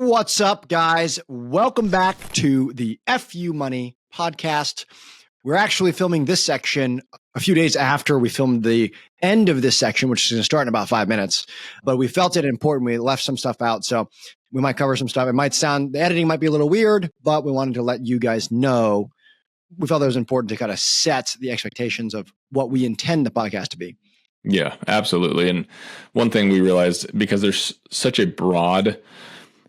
What's up, guys? Welcome back to the FU Money podcast. We're actually filming this section a few days after we filmed the end of this section, which is going to start in about 5 minutes. But we felt it important. We left some stuff out. So we might cover some stuff. The editing might be a little weird, but we wanted to let you guys know. We felt it was important to kind of set the expectations of what we intend the podcast to be. Yeah, absolutely. And one thing we realized, because there's such a broad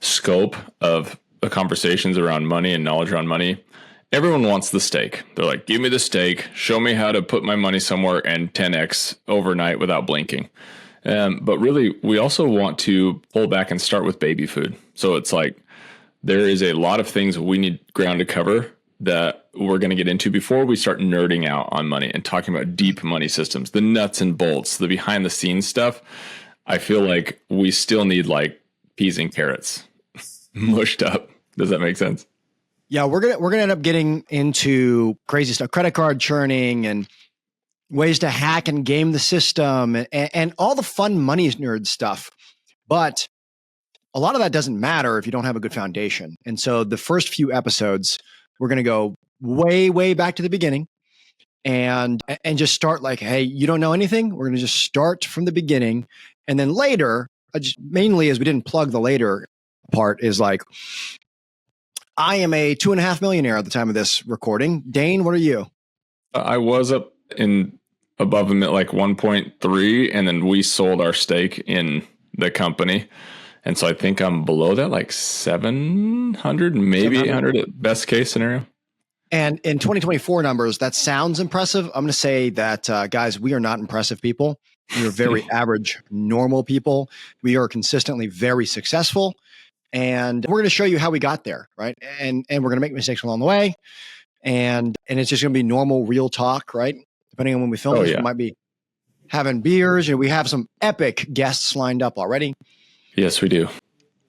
scope of the conversations around money and knowledge around money, everyone wants the steak. They're like, give me the steak, show me how to put my money somewhere and 10x overnight without blinking. But really, we also want to pull back and start with baby food. So it's like, there is a lot of things we need ground to cover that we're going to get into before we start nerding out on money and talking about deep money systems, the nuts and bolts, the behind the scenes stuff. I feel like we still need like peas and carrots mushed up. Does that make sense? Yeah, we're gonna end up getting into crazy stuff, credit card churning and ways to hack and game the system and all the fun money nerd stuff. But a lot of that doesn't matter if you don't have a good foundation. And so the first few episodes, we're going to go way, way back to the beginning and just start like, hey, you don't know anything? We're going to just start from the beginning. And then later, mainly as we didn't plug the later part, is like, I am a 2.5 millionaire at the time of this recording. Dane, what are you? I was up in above like 1.3, and then we sold our stake in the company. And so I think I'm below that, like 700, maybe 800 at best case scenario. And in 2024 numbers, that sounds impressive. I'm going to say that, guys, we are not impressive people. We are very average, normal people. We are consistently very successful. And we're going to show you how we got there, right? And we're going to make mistakes along the way. And it's just going to be normal, real talk, right? Depending on when we film this, we might be having beers. We have some epic guests lined up already. Yes, we do.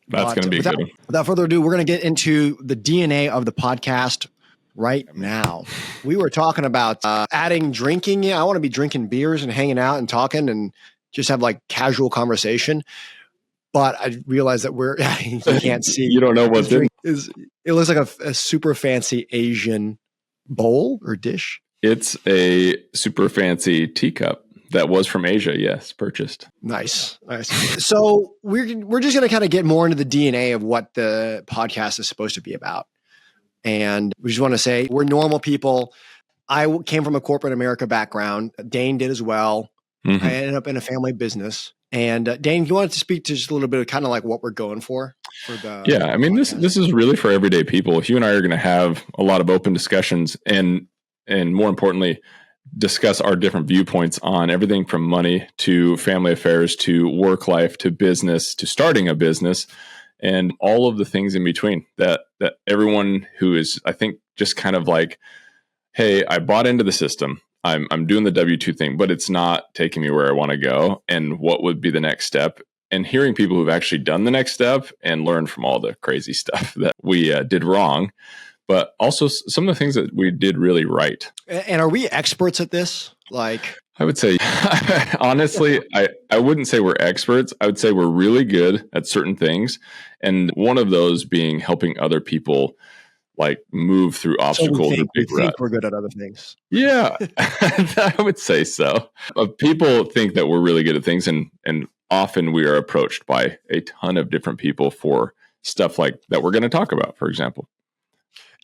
That's going to be good. Without further ado, we're going to get into the DNA of the podcast right now. We were talking about adding drinking. I want to be drinking beers and hanging out and talking and just have like casual conversation. But I realized that you can't see. You don't know what's in. It looks like a super fancy Asian bowl or dish. It's a super fancy teacup. That was from Asia, yes, purchased. Nice. So we're just going to kind of get more into the DNA of what the podcast is supposed to be about. And we just want to say we're normal people. I came from a corporate America background. Dane did as well. Mm-hmm. I ended up in a family business. And Dane, you wanted to speak to just a little bit of kind of like what we're going for the I mean, podcast. This is really for everyday people. Hugh and I are going to have a lot of open discussions and more importantly, discuss our different viewpoints on everything from money to family affairs to work life to business to starting a business and all of the things in between that everyone who is, I think, just kind of like, hey, I bought into the system. I'm doing the W-2 thing, but it's not taking me where I want to go. And what would be the next step? And hearing people who've actually done the next step and learned from all the crazy stuff that we did wrong, but also some of the things that we did really right. And are we experts at this? Like, I would say, honestly, I wouldn't say we're experts. I would say we're really good at certain things. And one of those being helping other people like move through obstacles or big ruts. We're good at other things. Yeah, I would say so. People think that we're really good at things, and often we are approached by a ton of different people for stuff like that we're going to talk about, for example.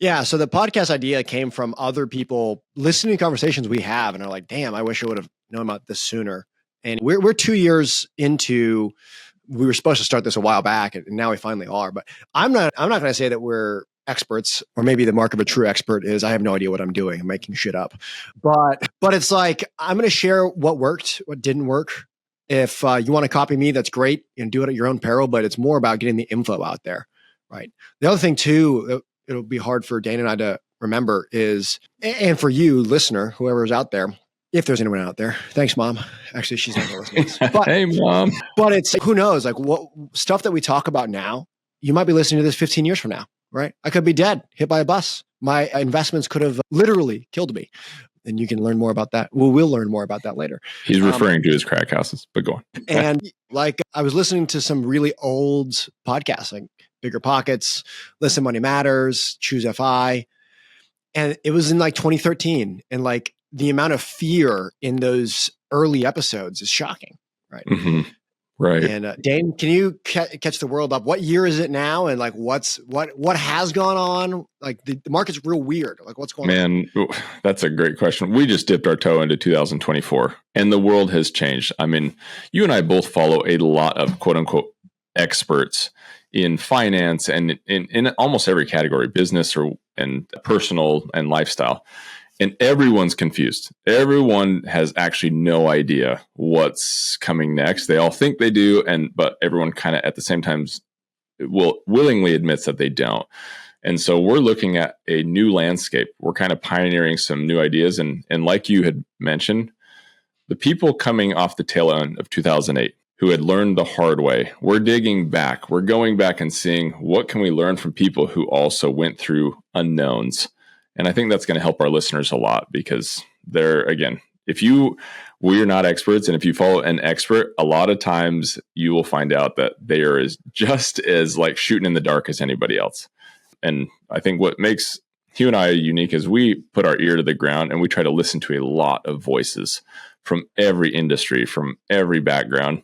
Yeah, so the podcast idea came from other people listening to conversations we have, and are like, "Damn, I wish I would have known about this sooner." And we're 2 years into. We were supposed to start this a while back, and now we finally are. But I'm not going to say that we're experts, or maybe the mark of a true expert is I have no idea what I'm doing. I'm making shit up. But it's like, I'm going to share what worked, what didn't work. If you want to copy me, that's great, and do it at your own peril. But it's more about getting the info out there, right? The other thing too, it'll be hard for Dane and I to remember is, and for you, listener, whoever's out there, if there's anyone out there, thanks, Mom. Actually, she's not listening. But, hey, Mom. But it's, who knows, like what stuff that we talk about now, you might be listening to this 15 years from now, right? I could be dead, hit by a bus. My investments could have literally killed me. And you can learn more about that. We'll learn more about that later. He's referring to his crack houses, but go on. And like, I was listening to some really old podcasts, like Bigger Pockets, Listen Money Matters, Choose FI. And it was in like 2013. And like the amount of fear in those early episodes is shocking. Right. Mm-hmm. Right. And Dane, can you catch the world up? What year is it now? And like, what has gone on? Like the market's real weird. Like what's going on? Man, that's a great question. We just dipped our toe into 2024 and the world has changed. I mean, you and I both follow a lot of quote unquote experts in finance and in almost every category, business and personal and lifestyle. And everyone's confused. Everyone has actually no idea what's coming next. They all think they do, but everyone kind of at the same time willingly admits that they don't. And so we're looking at a new landscape. We're kind of pioneering some new ideas. And like you had mentioned, the people coming off the tail end of 2008 who had learned the hard way, we're digging back. We're going back and seeing what can we learn from people who also went through unknowns. And I think that's going to help our listeners a lot because we're not experts. And if you follow an expert, a lot of times you will find out that they are just as like shooting in the dark as anybody else. And I think what makes Hugh and I unique is we put our ear to the ground and we try to listen to a lot of voices from every industry, from every background,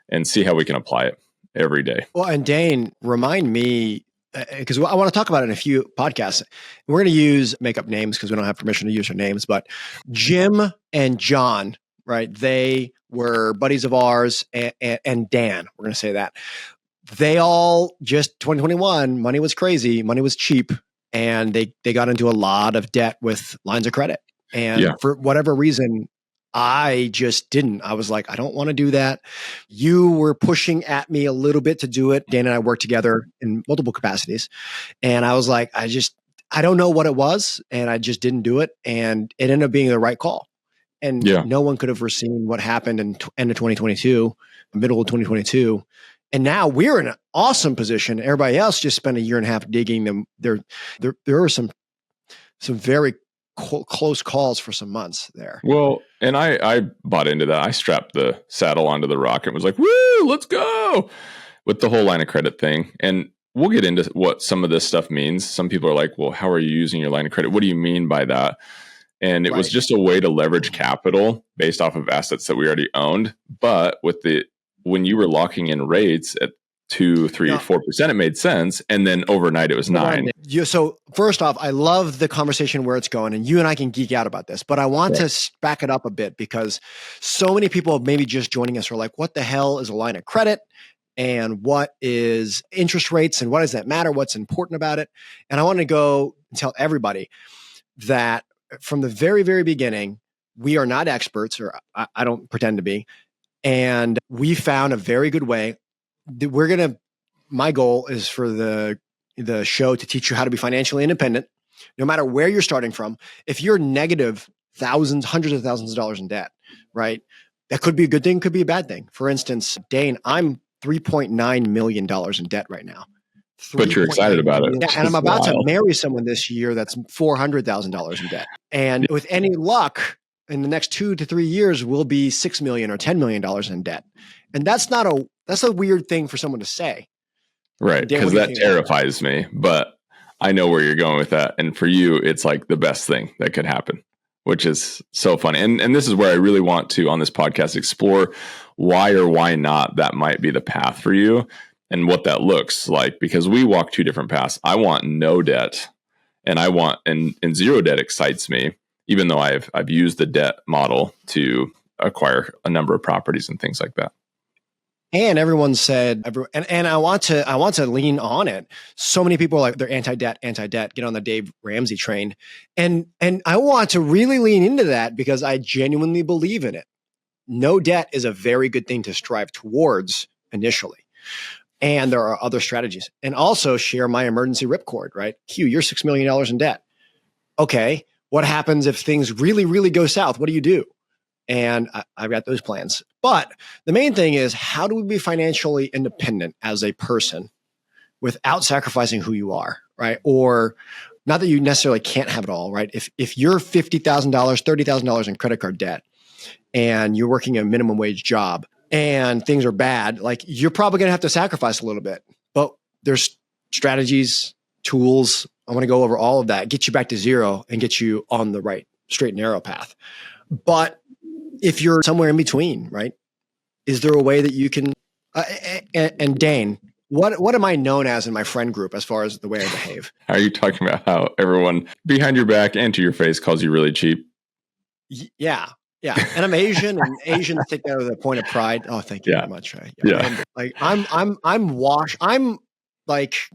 and see how we can apply it every day. Well, and Dane, remind me, because I want to talk about it in a few podcasts. We're going to make up names because we don't have permission to use their names, but Jim and John, right? They were buddies of ours, and Dan, we're going to say that. They all just 2021, money was crazy, money was cheap, and they got into a lot of debt with lines of credit. And for whatever reason, I just didn't. I was like, I don't want to do that. You were pushing at me a little bit to do it. Dan and I worked together in multiple capacities. And I was like, I don't know what it was. And I just didn't do it. And it ended up being the right call. And no one could have foreseen what happened in end of 2022, middle of 2022. And now we're in an awesome position. Everybody else just spent a year and a half digging them. There are some very close calls for some months there. Well, and I bought into that. I strapped the saddle onto the rocket and was like, woo, let's go with the whole line of credit thing. And we'll get into what some of this stuff means. Some people are like, well, how are you using your line of credit? What do you mean by that? And it was just a way to leverage capital based off of assets that we already owned. But when you were locking in rates at 2%, 3%, 4%, it made sense. And then overnight it was 9%. So first off, I love the conversation where it's going, and you and I can geek out about this, but I want to back it up a bit because so many people maybe just joining us are like, what the hell is a line of credit? And what is interest rates? And what does that matter? What's important about it? And I want to go and tell everybody that from the very, very beginning, we are not experts, or I don't pretend to be. And we found a very good way. My goal is for the show to teach you how to be financially independent, no matter where you're starting from. If you're negative hundreds of thousands of dollars in debt, right? That could be a good thing, could be a bad thing. For instance, Dane, I'm $3.9 million in debt right now. But you're excited about it. Yeah, and I'm about to marry someone this year that's $400,000 in debt. And with any luck, in the next 2 to 3 years, we'll be $6 million or $10 million in debt. And that's a weird thing for someone to say. Right. Because that terrifies me, but I know where you're going with that. And for you, it's like the best thing that could happen, which is so funny. And this is where I really want to, on this podcast, explore why or why not that might be the path for you and what that looks like, because we walk two different paths. I want no debt, and and zero debt excites me, even though I've used the debt model to acquire a number of properties and things like that. And everyone said, and I want to lean on it. So many people are like, they're anti-debt, get on the Dave Ramsey train. And I want to really lean into that because I genuinely believe in it. No debt is a very good thing to strive towards initially. And there are other strategies. And also share my emergency ripcord, right? Hugh, you're $6 million in debt. Okay, what happens if things really, really go south? What do you do? And I've got those plans. But the main thing is, how do we be financially independent as a person without sacrificing who you are, right? Or not that you necessarily can't have it all, right? If you're $50,000, $30,000 in credit card debt, and you're working a minimum wage job and things are bad, like you're probably going to have to sacrifice a little bit. But there's strategies, tools. I want to go over all of that, get you back to zero and get you on the right straight and narrow path. But if you're somewhere in between, right? Is there a way that you can, and Dane, what am I known as in my friend group as far as the way I behave? Are you talking about how everyone behind your back and to your face calls you really cheap? Yeah. Yeah. And I'm Asian, and Asians take that as a point of pride. Oh, thank you very much. I'm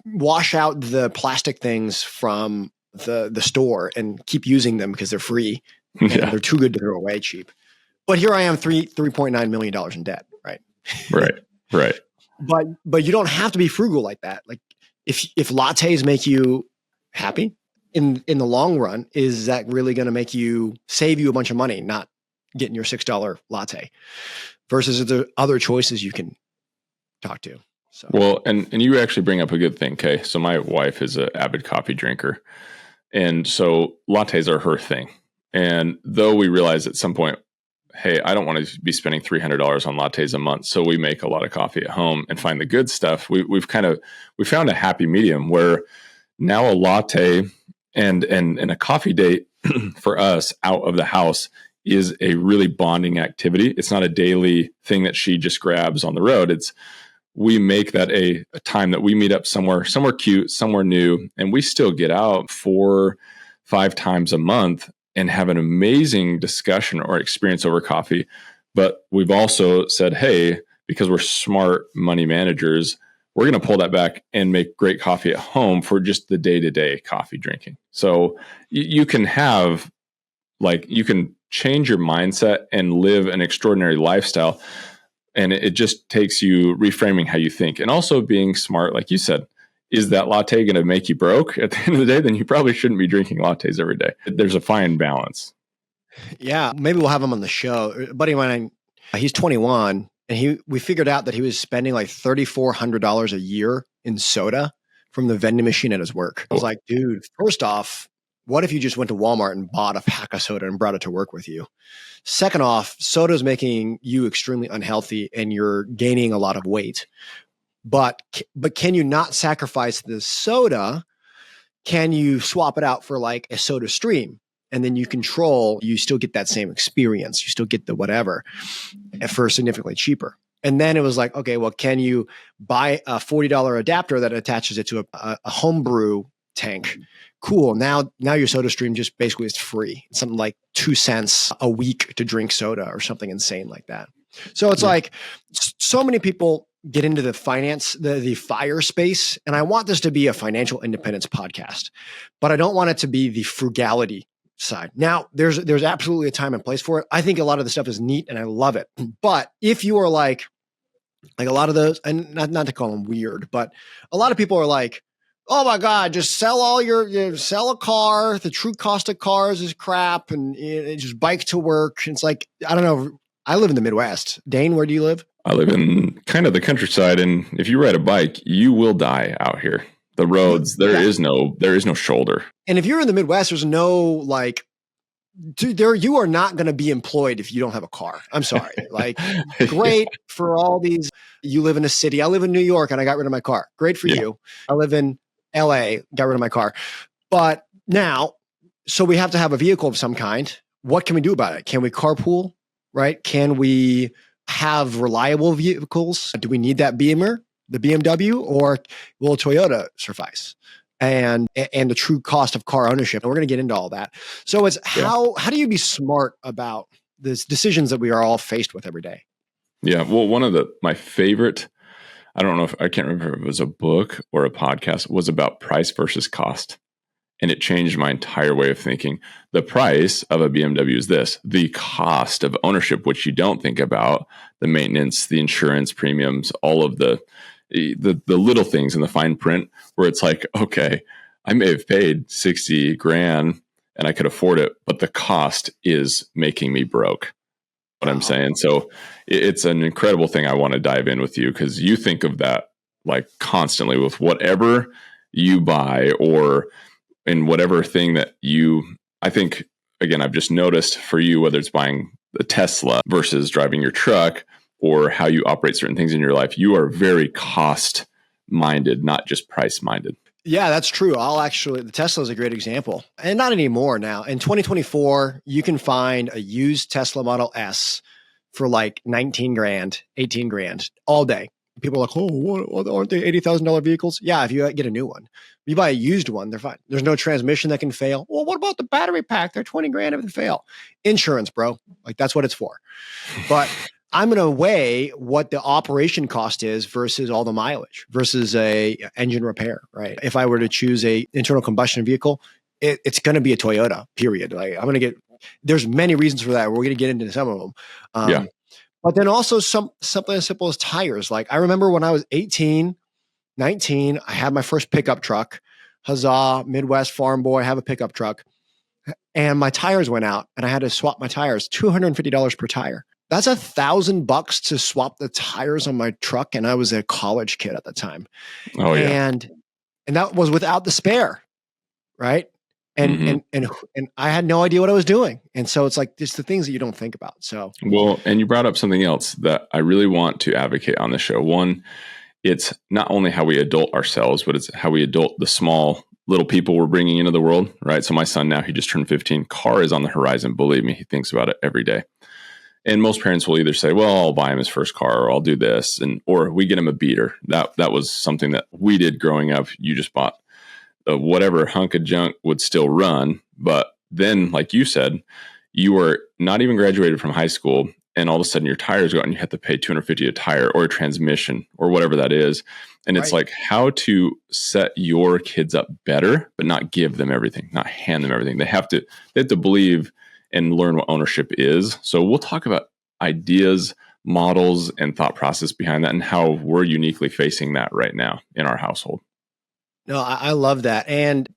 wash out the plastic things from the store and keep using them because they're free and they're too good to throw away cheap. But here I am, $3.9 million in debt. Right. Right. But you don't have to be frugal like that. Like if lattes make you happy in the long run, is that really going to save you a bunch of money, not getting your $6 latte versus the other choices you can talk to. So. Well, and you actually bring up a good thing, Kay. So my wife is an avid coffee drinker. And so lattes are her thing. And though we realize at some point, hey, I don't want to be spending $300 on lattes a month. So we make a lot of coffee at home and find the good stuff. We found a happy medium where now a latte and a coffee date for us out of the house is a really bonding activity. It's not a daily thing that she just grabs on the road. We make that a time that we meet up somewhere cute, somewhere new, and we still get out 4-5 times a month and have an amazing discussion or experience over coffee. But we've also said, hey, because we're smart money managers, we're going to pull that back and make great coffee at home for just the day-to-day coffee drinking. So you can change your mindset and live an extraordinary lifestyle. And it just takes you reframing how you think and also being smart. Like you said, is that latte going to make you broke at the end of the day? Then you probably shouldn't be drinking lattes every day. There's a fine balance. Yeah. Maybe we'll have him on the show. A buddy of mine, he's 21 and we figured out that he was spending like $3,400 a year in soda from the vending machine at his work. I was like, dude, first off, what if you just went to Walmart and bought a pack of soda and brought it to work with you? Second off, soda is making you extremely unhealthy and you're gaining a lot of weight. But can you not sacrifice the soda? Can you swap it out for like a soda stream? And then you still get that same experience. You still get the whatever for significantly cheaper. And then it was like, okay, well, can you buy a $40 adapter that attaches it to a homebrew tank? Cool. Now your soda stream just basically is free. It's something like 2 cents a week to drink soda or something insane like that. So it's like so many people get into the finance, the FIRE space. And I want this to be a financial independence podcast, but I don't want it to be the frugality side. Now there's absolutely a time and place for it. I think a lot of the stuff is neat and I love it. But if you are like a lot of those, and not to call them weird, but a lot of people are like, oh my God, just sell sell a car. The true cost of cars is crap and just bike to work. It's like, I don't know. I live in the Midwest. Dane, where do you live? I live in kind of the countryside. And if you ride a bike, you will die out here. The roads, there is no shoulder. And if you're in the Midwest, there's no you are not going to be employed if you don't have a car. I'm sorry. Great for all these. You live in a city. I live in New York and I got rid of my car. Great for you. I live in LA, got rid of my car. But now, so we have to have a vehicle of some kind. What can we do about it? Can we carpool, right? Can we have reliable vehicles? Do we need that Beamer, the BMW, or will Toyota suffice? And the true cost of car ownership. And we're going to get into all that. So it's how do you be smart about the decisions that we are all faced with every day? Yeah. Well, one of my favorite, I don't know I can't remember if it was a book or a podcast, was about price versus cost. And it changed my entire way of thinking. The price of a BMW is this, the cost of ownership, which you don't think about, the maintenance, the insurance premiums, all of the little things in the fine print where it's like, okay, I may have paid 60 grand and I could afford it, but the cost is making me broke. What I'm saying. So it's an incredible thing I want to dive in with you because you think of that like constantly with whatever you buy or in whatever thing that I think, again, I've just noticed for you, whether it's buying a Tesla versus driving your truck or how you operate certain things in your life, you are very cost minded, not just price minded. Yeah, that's true. The Tesla is a great example, and not anymore now. In 2024, you can find a used Tesla Model S for like 19 grand, 18 grand all day. People are like, oh, what aren't they $80,000 vehicles? Yeah, if you get a new one. If you buy a used one, they're fine. There's no transmission that can fail. Well, what about the battery pack? They're 20 grand if they fail. Insurance, bro. Like, that's what it's for. But I'm going to weigh what the operation cost is versus all the mileage versus a engine repair, right? If I were to choose a internal combustion vehicle, it's going to be a Toyota, period. Like, I'm going to get, there's many reasons for that. We're going to get into some of them. Yeah. But then also something as simple as tires. Like, I remember when I was 18, 19, I had my first pickup truck. Huzzah, Midwest farm boy, I have a pickup truck. And my tires went out and I had to swap my tires, $250 per tire. That's $1,000 to swap the tires on my truck. And I was a college kid at the time. Oh, yeah. And that was without the spare, right? And I had no idea what I was doing. And so it's like, it's the things that you don't think about. So, well, and you brought up something else that I really want to advocate on the show. One, it's not only how we adult ourselves, but it's how we adult the small little people we're bringing into the world, right? So my son now, he just turned 15. Car is on the horizon. Believe me, he thinks about it every day. And most parents will either say, well, I'll buy him his first car, or I'll do this, or we get him a beater. That was something that we did growing up. You just bought whatever hunk of junk would still run. But then, like you said, you were not even graduated from high school, and all of a sudden your tires go out and you have to pay $250 a tire or a transmission or whatever that is. And it's like how to set your kids up better, but not give them everything, not hand them everything. They have to believe and learn what ownership is. So we'll talk about ideas, models, and thought process behind that and how we're uniquely facing that right now in our household. No, I love that. And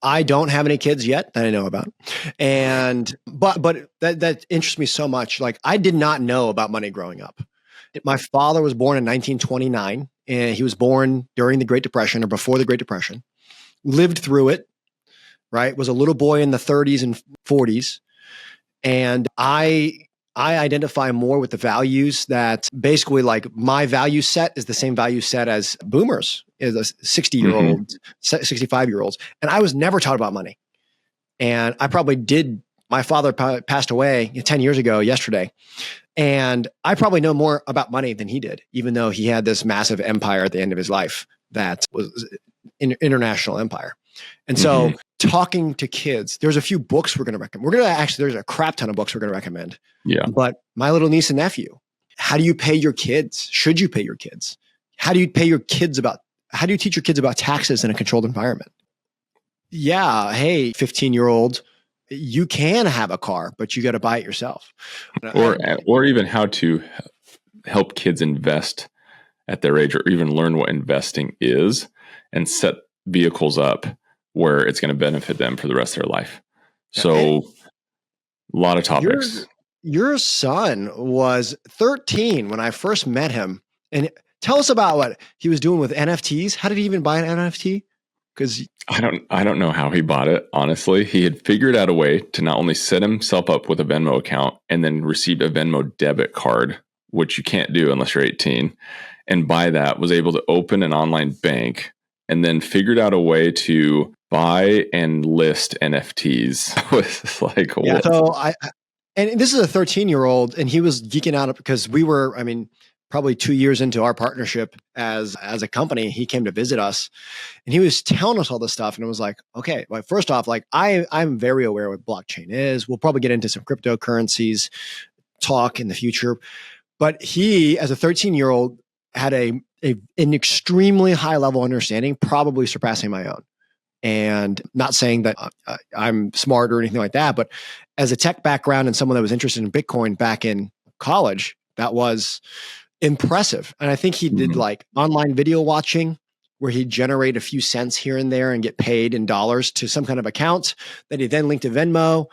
I don't have any kids yet that I know about. And, but that interests me so much. Like, I did not know about money growing up. My father was born in 1929, and he was born during the Great Depression or before the Great Depression, lived through it, right? Was a little boy in the 30s and 40s. And I identify more with the values that basically, like, my value set is the same value set as boomers, is a 60-year-old, 65-year-olds. And I was never taught about money. And I probably did. My father passed away 10 years ago yesterday. And I probably know more about money than he did, even though he had this massive empire at the end of his life that was an international empire. And so talking to kids, there's a few books we're going to recommend. There's a crap ton of books we're going to recommend. Yeah. But my little niece and nephew, how do you pay your kids? Should you pay your kids? How do you teach your kids about taxes in a controlled environment? Yeah. Hey, 15-year-old, you can have a car, but you got to buy it yourself. Or even how to help kids invest at their age, or even learn what investing is and set vehicles up where it's going to benefit them for the rest of their life. So a lot of topics. Your son was 13 when I first met him. And tell us about what he was doing with NFTs. How did he even buy an NFT? Because I don't know how he bought it. Honestly, he had figured out a way to not only set himself up with a Venmo account and then received a Venmo debit card, which you can't do unless you're 18. And by that was able to open an online bank, and then figured out a way to buy and list NFTs. It's like, yeah. So and this is a 13-year-old, and he was geeking out because we were, probably 2 years into our partnership as a company. He came to visit us, and he was telling us all this stuff. And it was like, okay, well, first off, like I'm very aware what blockchain is. We'll probably get into some cryptocurrencies talk in the future. But he, as a 13-year-old, had an extremely high level understanding, probably surpassing my own. And not saying that I'm smart or anything like that, but as a tech background and someone that was interested in Bitcoin back in college, that was impressive. And I think he did like online video watching, where he'd generate a few cents here and there and get paid in dollars to some kind of account that he then linked to Venmo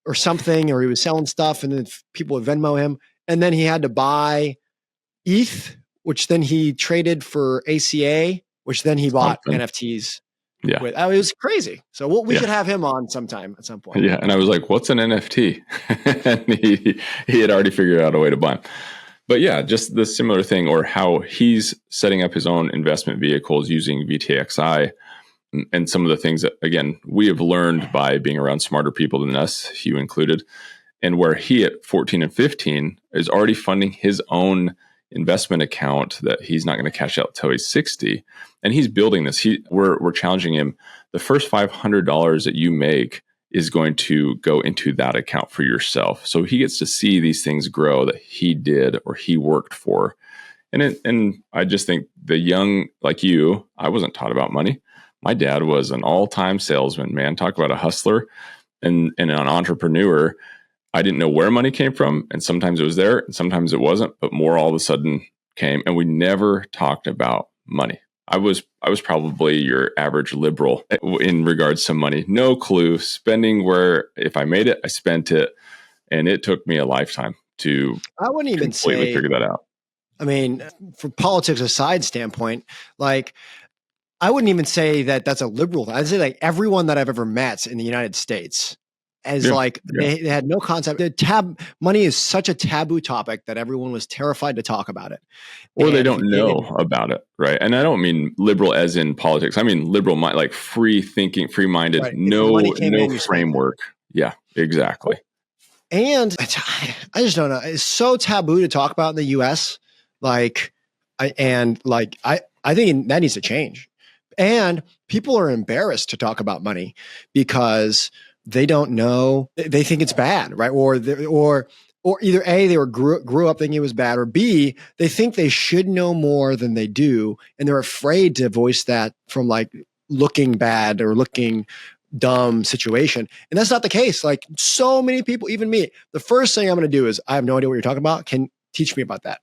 or something, or he was selling stuff and then people would Venmo him. And then he had to buy ETH, which then he traded for ACA, which then he bought NFTs. Yeah. It was crazy. So we should have him on sometime at some point. Yeah. And I was like, what's an NFT? And he had already figured out a way to buy them. But yeah, just the similar thing, or how he's setting up his own investment vehicles using VTXI, and some of the things that, again, we have learned by being around smarter people than us, Hugh included, and where he at 14 and 15 is already funding his own investment account that he's not going to cash out until he's 60. And he's building this. We're challenging him. The first $500 that you make is going to go into that account for yourself. So he gets to see these things grow that he did or he worked for. And I just think the young, like you, I wasn't taught about money. My dad was an all-time salesman, man. Talk about a hustler and an entrepreneur. I didn't know where money came from, and sometimes it was there and sometimes it wasn't, but more all of a sudden came, and we never talked about money. I was probably your average liberal in regards to money. No clue, spending where if I made it, I spent it, and it took me a lifetime to I wouldn't even completely figure that out. I mean, from politics aside standpoint, like I wouldn't even say that that's a liberal. I'd say like everyone that I've ever met in the United States as they had no concept. Money is such a taboo topic that everyone was terrified to talk about it. Or they don't know about it, right? And I don't mean liberal as in politics. I mean liberal, like free thinking, free minded, right. No framework. Yeah, exactly. And I just don't know. It's so taboo to talk about in the U.S. I think that needs to change. And people are embarrassed to talk about money because they don't know. They think it's bad, right? Or either A, they grew up thinking it was bad, or B, they think they should know more than they do, and they're afraid to voice that from like looking bad or looking dumb situation. And that's not the case. Like so many people, even me, the first thing I'm going to do is I have no idea what you're talking about. Can teach me about that.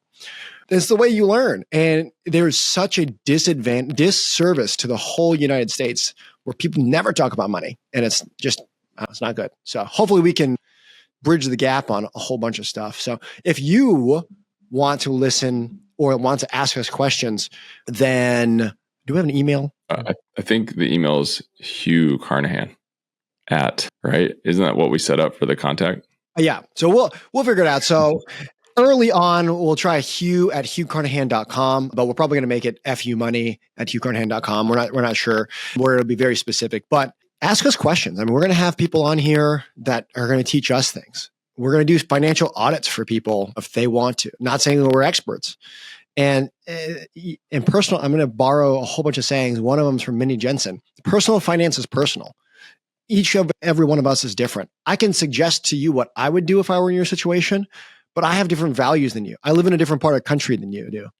That's the way you learn. And there's such a disservice to the whole United States where people never talk about money, and it's not good. So hopefully we can bridge the gap on a whole bunch of stuff. So if you want to listen or want to ask us questions, then do we have an email? I think the email is Hugh Carnahan right? Isn't that what we set up for the contact? Yeah. So we'll figure it out. So early on, we'll try Hugh at hughcarnahan.com, but we're probably going to make it fumoney@hughcarnahan.com. We're not sure where it'll be very specific, but ask us questions. I mean, we're going to have people on here that are going to teach us things. We're going to do financial audits for people if they want to. Not saying that we're experts. And in personal, I'm going to borrow a whole bunch of sayings. One of them is from Minnie Jensen. Personal finance is personal. Every one of us is different. I can suggest to you what I would do if I were in your situation, but I have different values than you. I live in a different part of the country than you do.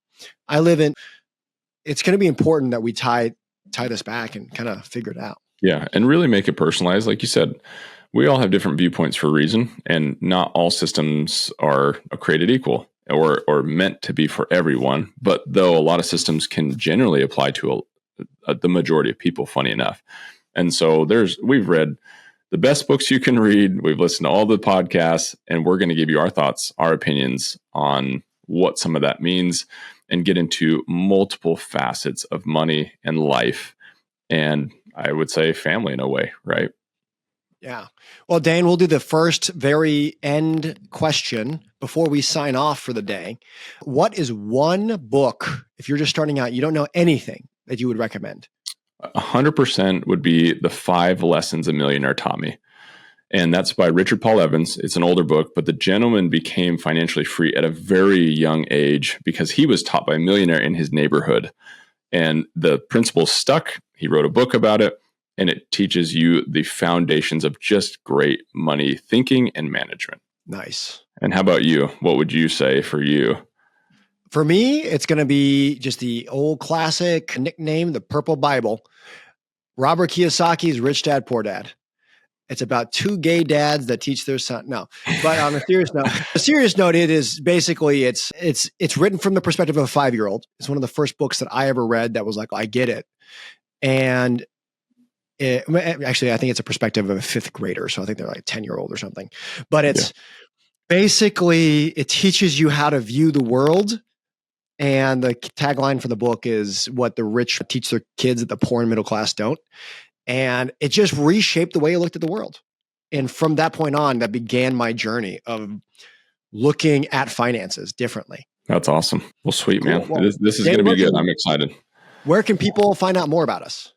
It's going to be important that we tie this back and kind of figure it out. Yeah. And really make it personalized. Like you said, we all have different viewpoints for a reason, and not all systems are created equal or meant to be for everyone. But though a lot of systems can generally apply to the majority of people, funny enough. And so we've read the best books you can read. We've listened to all the podcasts, and we're going to give you our thoughts, our opinions on what some of that means, and get into multiple facets of money and life. And I would say family in a way, right? Yeah. Well, Dane, we'll do the first very end question before we sign off for the day. What is one book, if you're just starting out, you don't know anything, that you would recommend? 100% would be The 5 Lessons a Millionaire Taught Me. And that's by Richard Paul Evans. It's an older book, but the gentleman became financially free at a very young age because he was taught by a millionaire in his neighborhood. And the principles stuck. He wrote a book about it, and it teaches you the foundations of just great money thinking and management. Nice. And how about you? What would you say for you? For me, it's going to be just the old classic nickname, the Purple Bible. Robert Kiyosaki's Rich Dad, Poor Dad. It's about two gay dads that teach their son. No, but on a serious note, it is basically it's written from the perspective of a 5-year-old. It's one of the first books that I ever read that was like, I get it. And actually, I think it's a perspective of a 5th grader. So I think they're like 10-year-old or something, but it's basically, it teaches you how to view the world. And the tagline for the book is what the rich teach their kids that the poor and middle class don't. And it just reshaped the way I looked at the world. And from that point on, that began my journey of looking at finances differently. That's awesome. Well, sweet, Cool. man. Well, This is Danny, going to be good. I'm excited. where can people find out more about us?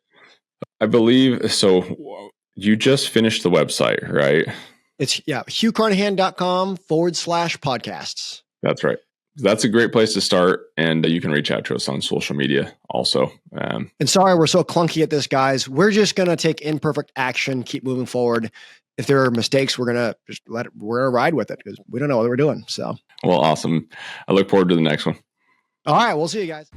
I believe so. You just finished the website, right? It's hughcarnahan.com/podcasts. That's right. That's a great place to start. And you can reach out to us on social media also. And sorry, we're so clunky at this, guys. We're just going to take imperfect action, keep moving forward. If there are mistakes, we're going to just we're going to ride with it because we don't know what we're doing. So, well, awesome. I look forward to the next one. All right. We'll see you guys.